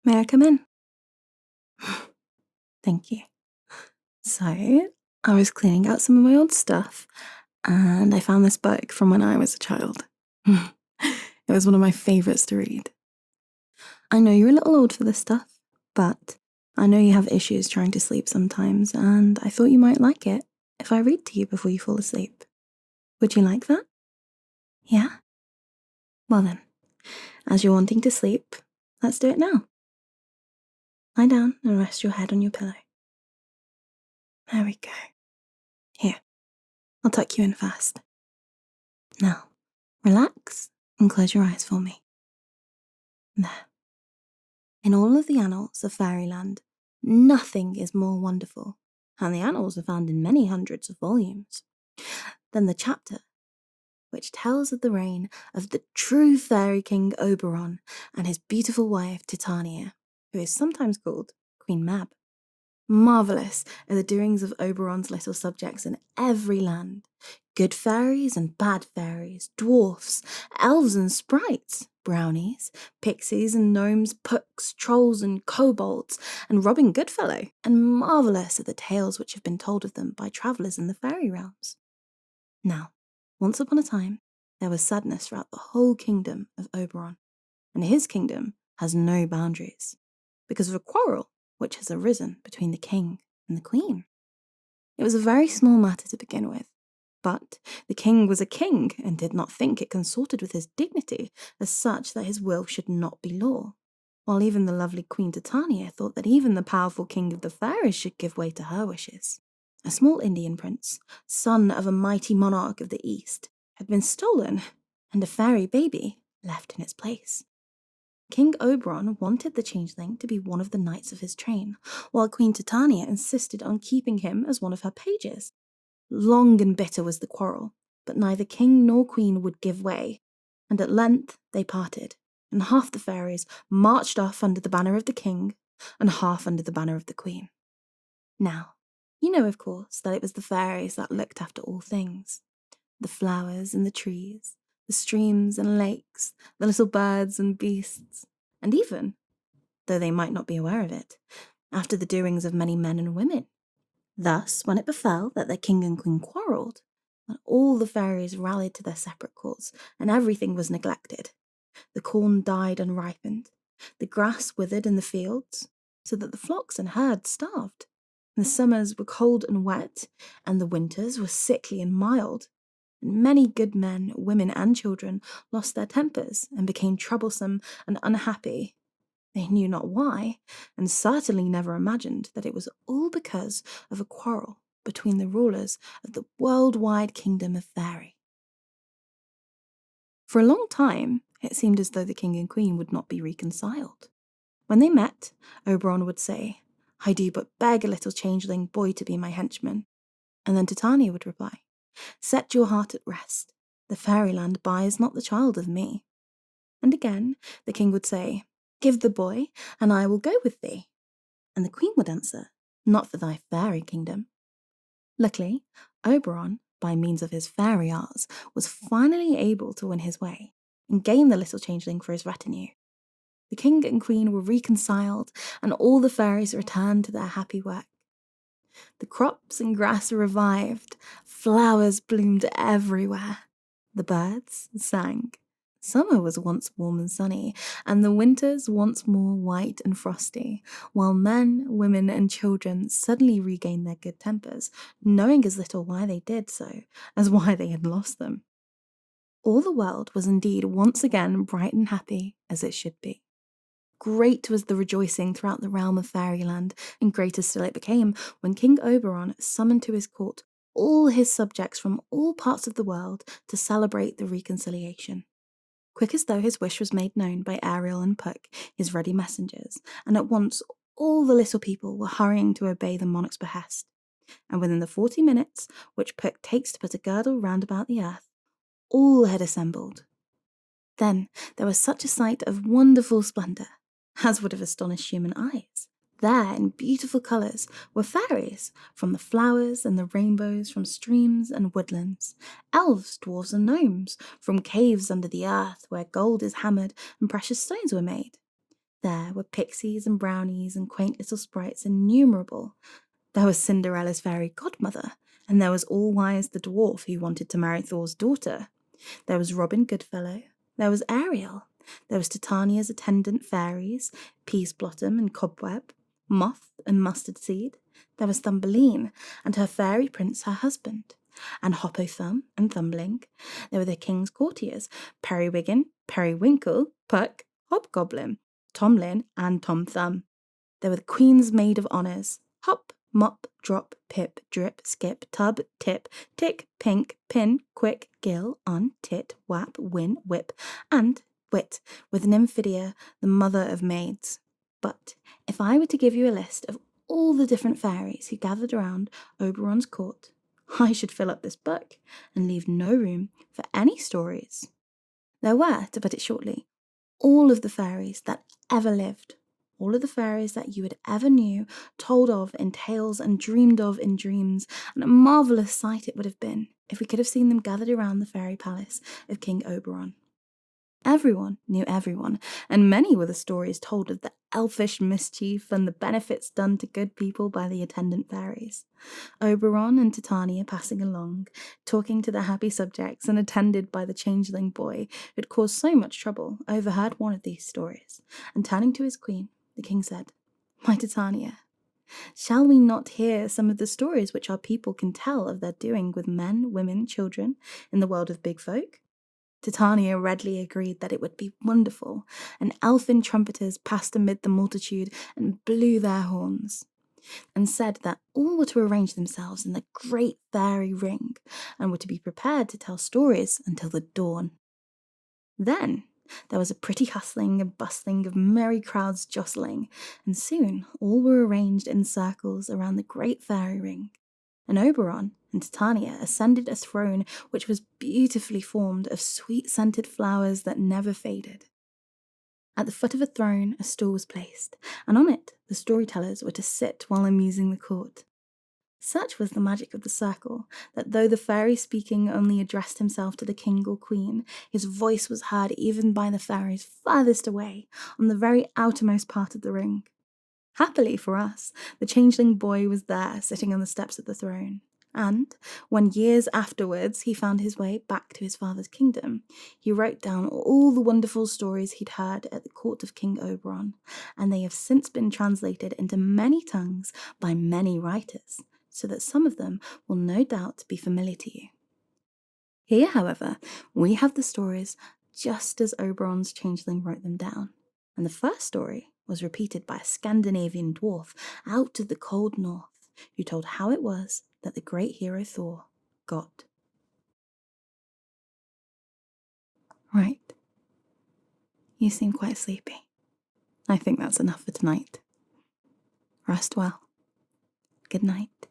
May I come in? Thank you. So, I was cleaning out some of my old stuff and I found this book from when I was a child. It was one of my favourites to read. I know you're a little old for this stuff, but I know you have issues trying to sleep sometimes, and I thought you might like it if I read to you before you fall asleep. Would you like that? Yeah? Well then, as you're wanting to sleep, let's do it now. Lie down and rest your head on your pillow. There we go. Here, I'll tuck you in first. Now, relax and close your eyes for me. There. In all of the annals of fairyland, nothing is more wonderful, and the annals are found in many hundreds of volumes, than the chapter which tells of the reign of the true fairy king Oberon and his beautiful wife Titania, who is sometimes called Queen Mab. Marvellous are the doings of Oberon's little subjects in every land. Good fairies and bad fairies, dwarfs, elves and sprites, brownies, pixies and gnomes, pooks, trolls and kobolds, and Robin Goodfellow. And marvellous are the tales which have been told of them by travellers in the fairy realms. Now, once upon a time, there was sadness throughout the whole kingdom of Oberon, and his kingdom has no boundaries, because of a quarrel which has arisen between the king and the queen. It was a very small matter to begin with, but the king was a king and did not think it consorted with his dignity as such that his will should not be law, while even the lovely Queen Titania thought that even the powerful king of the fairies should give way to her wishes. A small Indian prince, son of a mighty monarch of the East, had been stolen, and a fairy baby left in its place. King Oberon wanted the changeling to be one of the knights of his train, while Queen Titania insisted on keeping him as one of her pages. Long and bitter was the quarrel, but neither king nor queen would give way, and at length they parted, and half the fairies marched off under the banner of the king, and half under the banner of the queen. Now, you know, of course, that it was the fairies that looked after all things. The flowers and the trees, the streams and lakes, the little birds and beasts, and even, though they might not be aware of it, after the doings of many men and women. Thus, when it befell that their king and queen quarrelled, when all the fairies rallied to their separate cause, and everything was neglected, the corn died unripened, the grass withered in the fields, so that the flocks and herds starved, and the summers were cold and wet, and the winters were sickly and mild, and many good men, women, and children lost their tempers and became troublesome and unhappy. They knew not why, and certainly never imagined that it was all because of a quarrel between the rulers of the worldwide kingdom of fairy. For a long time, it seemed as though the king and queen would not be reconciled. When they met, Oberon would say, "I do but beg a little changeling boy to be my henchman," and then Titania would reply, "Set your heart at rest. The fairyland buys not the child of me." And again, the king would say, "Give the boy, and I will go with thee." And the queen would answer, "Not for thy fairy kingdom." Luckily, Oberon, by means of his fairy arts, was finally able to win his way and gain the little changeling for his retinue. The king and queen were reconciled, and all the fairies returned to their happy work. The crops and grass revived, flowers bloomed everywhere, the birds sang. Summer was once warm and sunny, and the winters once more white and frosty, while men, women, and children suddenly regained their good tempers, knowing as little why they did so as why they had lost them. All the world was indeed once again bright and happy as it should be. Great was the rejoicing throughout the realm of fairyland, and greater still it became when King Oberon summoned to his court all his subjects from all parts of the world to celebrate the reconciliation. Quick as though his wish was made known by Ariel and Puck, his ready messengers, and at once all the little people were hurrying to obey the monarch's behest. And within the 40 minutes which Puck takes to put a girdle round about the earth, all had assembled. Then there was such a sight of wonderful splendour as would have astonished human eyes. There, in beautiful colours, were fairies, from the flowers and the rainbows, from streams and woodlands, elves, dwarfs, and gnomes, from caves under the earth, where gold is hammered and precious stones were made, There were pixies and brownies and quaint little sprites innumerable. There was Cinderella's fairy godmother, and there was All-Wise the dwarf who wanted to marry Thor's daughter. There was Robin Goodfellow. There was Ariel. There was Titania's attendant fairies, Peaseblossom and Cobweb, Moth and Mustard Seed. There was Thumbelina and her fairy prince, her husband, and Hop-o'-Thumb and Thumbling. There were the king's courtiers, Periwiggin, Periwinkle, Puck, Hobgoblin, Tomlin, and Tom Thumb. There were the queen's maid of honours, Hop, Mop, Drop, Pip, Drip, Skip, Tub, Tip, Tick, Pink, Pin, Quick, Gill, On, Tit, Wap, Win, Whip, and Wit, with Nymphidia, the mother of maids. But if I were to give you a list of all the different fairies who gathered around Oberon's court, I should fill up this book and leave no room for any stories. There were, to put it shortly, all of the fairies that ever lived. All of the fairies that you had ever knew, told of in tales and dreamed of in dreams, and a marvellous sight it would have been if we could have seen them gathered around the fairy palace of King Oberon. Everyone knew everyone, and many were the stories told of the elfish mischief and the benefits done to good people by the attendant fairies. Oberon and Titania passing along, talking to their happy subjects and attended by the changeling boy who had caused so much trouble, overheard one of these stories, and turning to his queen, the king said, "My Titania, shall we not hear some of the stories which our people can tell of their doing with men, women, children in the world of big folk?" Titania readily agreed that it would be wonderful, and elfin trumpeters passed amid the multitude and blew their horns, and said that all were to arrange themselves in the great fairy ring, and were to be prepared to tell stories until the dawn. Then there was a pretty hustling and bustling of merry crowds jostling, and soon all were arranged in circles around the great fairy ring, and Oberon and Titania ascended a throne which was beautifully formed of sweet-scented flowers that never faded. At the foot of a throne a stool was placed, and on it the storytellers were to sit while amusing the court. Such was the magic of the circle, that though the fairy speaking only addressed himself to the king or queen, his voice was heard even by the fairies farthest away, on the very outermost part of the ring. Happily for us, the changeling boy was there, sitting on the steps of the throne, and when years afterwards he found his way back to his father's kingdom, he wrote down all the wonderful stories he'd heard at the court of King Oberon, and they have since been translated into many tongues by many writers, so that some of them will no doubt be familiar to you. Here, however, we have the stories just as Oberon's changeling wrote them down, and the first story was repeated by a Scandinavian dwarf out of the cold north, who told how it was that the great hero Thor got. Right. You seem quite sleepy. I think that's enough for tonight. Rest well. Good night.